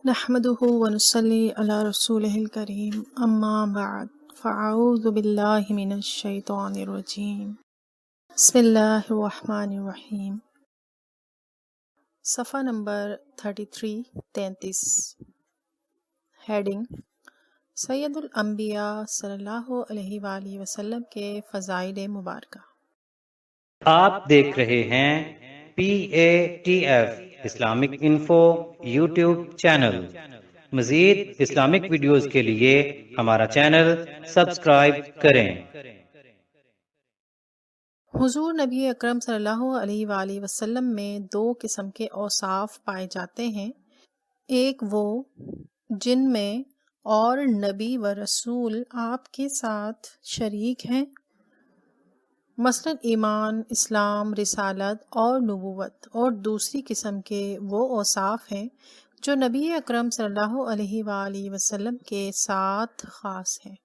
نحمده ونصلي على رسوله الكريم اما بعد فاعوذ باللہ من الشیطان الرجیم بسم اللہ الرحمن الرحیم۔ صفحہ نمبر 33 ہیڈنگ سید الانبیاء صلی اللہ علیہ وآلہ وسلم کے فضائل مبارکہ۔ آپ دیکھ رہے ہیں PATF Islamic info YouTube channel. مزید اسلامک ویڈیوز کے لیے ہمارا چینل سبسکرائب کریں۔ حضور نبی اکرم صلی اللہ علیہ وآلہ وسلم میں دو قسم کے اوصاف پائے جاتے ہیں، ایک وہ جن میں اور نبی و رسول آپ کے ساتھ شریک ہیں، مثلا ایمان، اسلام، رسالت اور نبوت، اور دوسری قسم کے وہ اوصاف ہیں جو نبی اکرم صلی اللہ علیہ وآلہ وسلم کے ساتھ خاص ہیں۔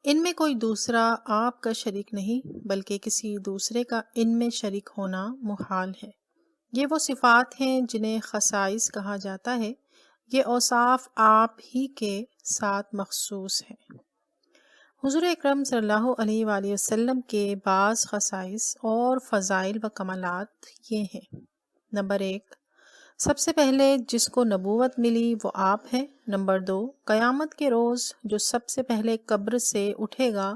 ان میں کوئی دوسرا آپ کا شریک نہیں، بلکہ کسی دوسرے کا ان میں شریک ہونا محال ہے۔ یہ وہ صفات ہیں جنہیں خصائص کہا جاتا ہے۔ یہ اوصاف آپ ہی کے ساتھ مخصوص ہیں۔ حضور اکرم صلی اللہ علیہ وآلہ وسلم کے بعض خصائص اور فضائل و کمالات یہ ہیں۔ نمبر 1، سب سے پہلے جس کو نبوت ملی وہ آپ ہیں۔ نمبر 2، قیامت کے روز جو سب سے پہلے قبر سے اٹھے گا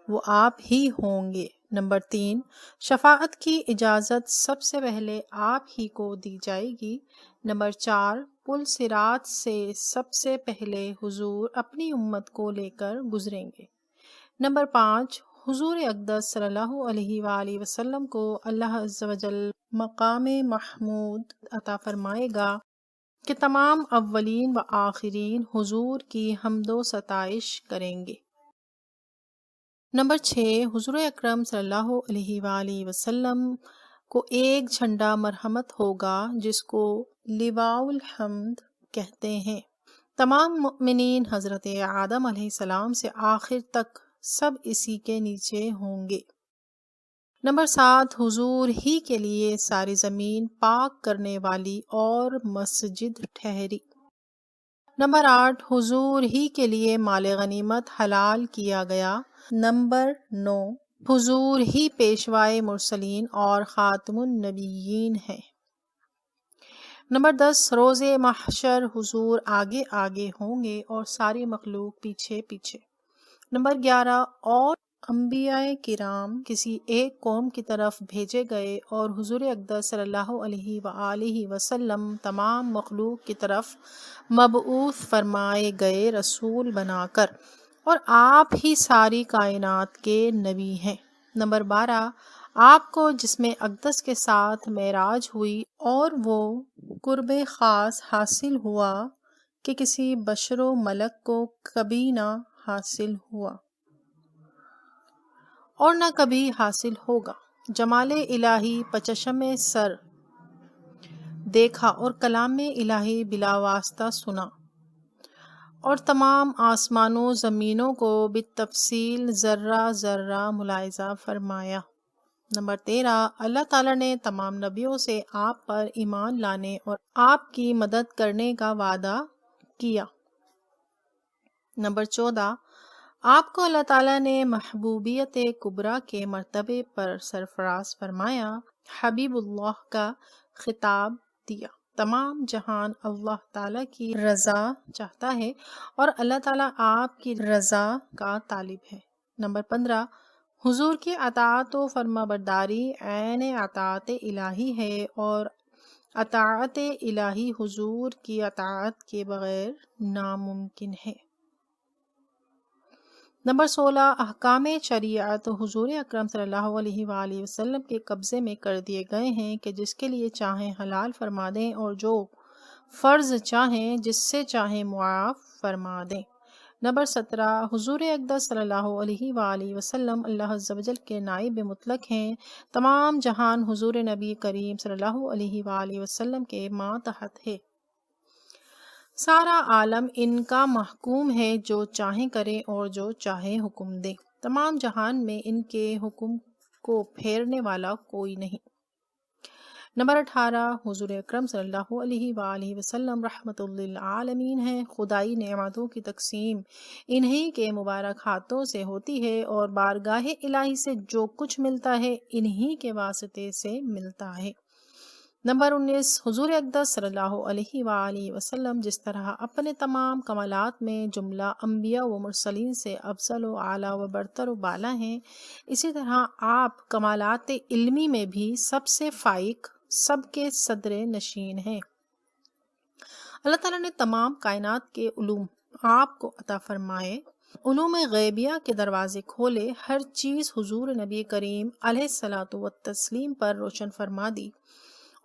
وہ آپ ہی ہوں گے۔ نمبر 3، شفاعت کی اجازت سب سے پہلے آپ ہی کو دی جائے گی۔ نمبر 4، پل صراط سے سب سے پہلے حضور اپنی امت کو لے کر گزریں گے۔ نمبر 5، حضور اقدس صلی اللہ علیہ وآلہ وسلم کو اللہ عز و جل مقام محمود عطا فرمائے گا کہ تمام اولین و آخرین حضور کی حمد و ستائش کریں گے۔ نمبر 6، حضور اکرم صلی اللہ علیہ وآلہ وسلم کو ایک جھنڈا مرحمت ہوگا جس کو لواء الحمد کہتے ہیں۔ تمام مؤمنین حضرت آدم علیہ السلام سے آخر تک سب اسی کے نیچے ہوں گے۔ نمبر 7، حضور ہی کے لیے ساری زمین پاک کرنے والی اور مسجد ٹھہری۔ نمبر 8، حضور ہی کے لیے مال غنیمت حلال کیا گیا۔ نمبر 9، حضور ہی پیشوائے مرسلین اور خاتم النبیین ہیں۔ نمبر 10، روز محشر حضور آگے آگے ہوں گے اور ساری مخلوق پیچھے پیچھے۔ نمبر 11، اور انبیاء کرام کسی ایک قوم کی طرف بھیجے گئے اور حضور اقدس صلی اللہ علیہ وآلہ وسلم تمام مخلوق کی طرف مبعوث فرمائے گئے رسول بنا کر، اور آپ ہی ساری کائنات کے نبی ہیں۔ نمبر 12، آپ کو جسم اقدس کے ساتھ معراج ہوئی اور وہ قرب خاص حاصل ہوا کہ کسی بشر و ملک کو کبھی نہ حاصل ہوا اور نہ کبھی حاصل ہوگا۔ جمال الہی پچشم سر دیکھا اور کلام الہی بلا واسطہ سنا، اور تمام آسمانوں زمینوں کو بالتفصیل ذرہ ذرہ ملاحظہ فرمایا۔ نمبر 13، اللہ تعالیٰ نے تمام نبیوں سے آپ پر ایمان لانے اور آپ کی مدد کرنے کا وعدہ کیا۔ نمبر 14، آپ کو اللہ تعالیٰ نے محبوبیت کبریٰ کے مرتبے پر سرفراز فرمایا، حبیب اللہ کا خطاب دیا۔ تمام جہان اللہ تعالیٰ کی رضا چاہتا ہے اور اللہ تعالیٰ آپ کی رضا کا طالب ہے۔ نمبر 15، حضور کی اطاعت و فرما برداری عین اطاعت الہی ہے، اور اطاعت الہی حضور کی اطاعت کے بغیر ناممکن ہے۔ نمبر 16، احکام شریعت حضور اکرم صلی اللہ علیہ وآلہ وسلم کے قبضے میں کر دیے گئے ہیں کہ جس کے لیے چاہیں حلال فرما دیں اور جو فرض چاہیں جس سے چاہیں معاف فرما دیں۔ نمبر 17، حضور اقدس صلی اللہ علیہ وآلہ وسلم اللہ عز و جل کے نائب مطلق ہیں۔ تمام جہان حضور نبی کریم صلی اللہ علیہ وآلہ وسلم کے ماتحت ہے۔ سارا عالم ان کا محکوم ہے، جو چاہیں کریں اور جو چاہے حکم دیں۔ تمام جہان میں ان کے حکم کو پھیرنے والا کوئی نہیں۔ نمبر 18 حضور اکرم صلی اللہ علیہ وآلہ وسلم رحمت للعالمین ہیں۔ خدائی نعمتوں کی تقسیم انہی کے مبارک ہاتھوں سے ہوتی ہے اور بارگاہ الہی سے جو کچھ ملتا ہے انہی کے واسطے سے ملتا ہے۔ نمبر 19 حضور اقدس صلی اللہ علیہ وآلہ وسلم جس طرح اپنے تمام کمالات میں جملہ انبیاء و مرسلین سے افضل و اعلیٰ و برتر و بالا ہیں، اسی طرح آپ کمالات علمی میں بھی سب سے فائق، سب کے صدر نشین ہیں۔ اللہ تعالیٰ نے تمام کائنات کے علوم آپ کو عطا فرمائے، علوم غیبیہ کے دروازے کھولے، ہر چیز حضور نبی کریم علیہ الصلاۃ والتسلیم پر روشن فرما دی،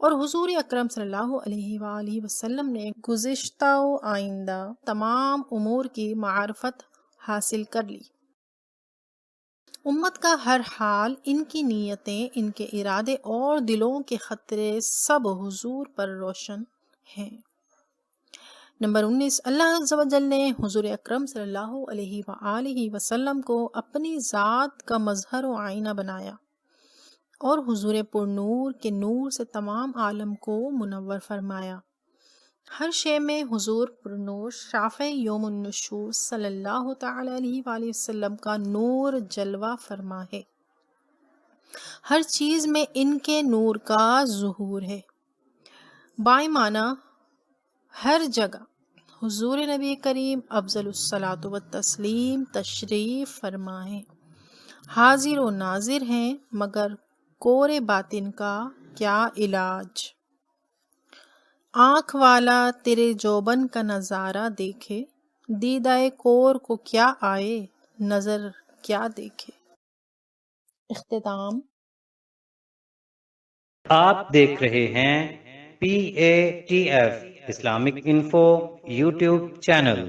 اور حضور اکرم صلی اللہ علیہ وآلہ وسلم نے گزشتہ و آئندہ تمام امور کی معرفت حاصل کر لی۔ امت کا ہر حال، ان کی نیتیں، ان کے ارادے اور دلوں کے خطرے سب حضور پر روشن ہیں۔ نمبر 19 اللہ عز و جل نے حضور اکرم صلی اللہ علیہ وآلہ وسلم کو اپنی ذات کا مظہر و آئینہ بنایا اور حضور پر نور کے نور سے تمام عالم کو منور فرمایا۔ ہر شے میں حضور پر نور شافع یوم النشور صلی اللہ تعالی علیہ وآلہ وسلم کا نور جلوہ فرما ہے، ہر چیز میں ان کے نور کا ظہور ہے۔ بائیں معنی ہر جگہ حضور نبی کریم افضل الصلاۃ والتسلیم تشریف فرما ہے، حاضر و ناظر ہیں، مگر کور باطن کا کیا علاج؟ آنکھ والا تیرے جوبن کا نظارہ دیکھے، دیدہ کور کو کیا آئے، نظر کیا دیکھے۔ اختتام۔ آپ دیکھ رہے ہیں PATF Islamic info YouTube channel.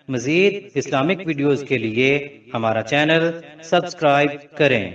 مزید اسلامک ویڈیوز کے لیے ہمارا چینل سبسکرائب کریں۔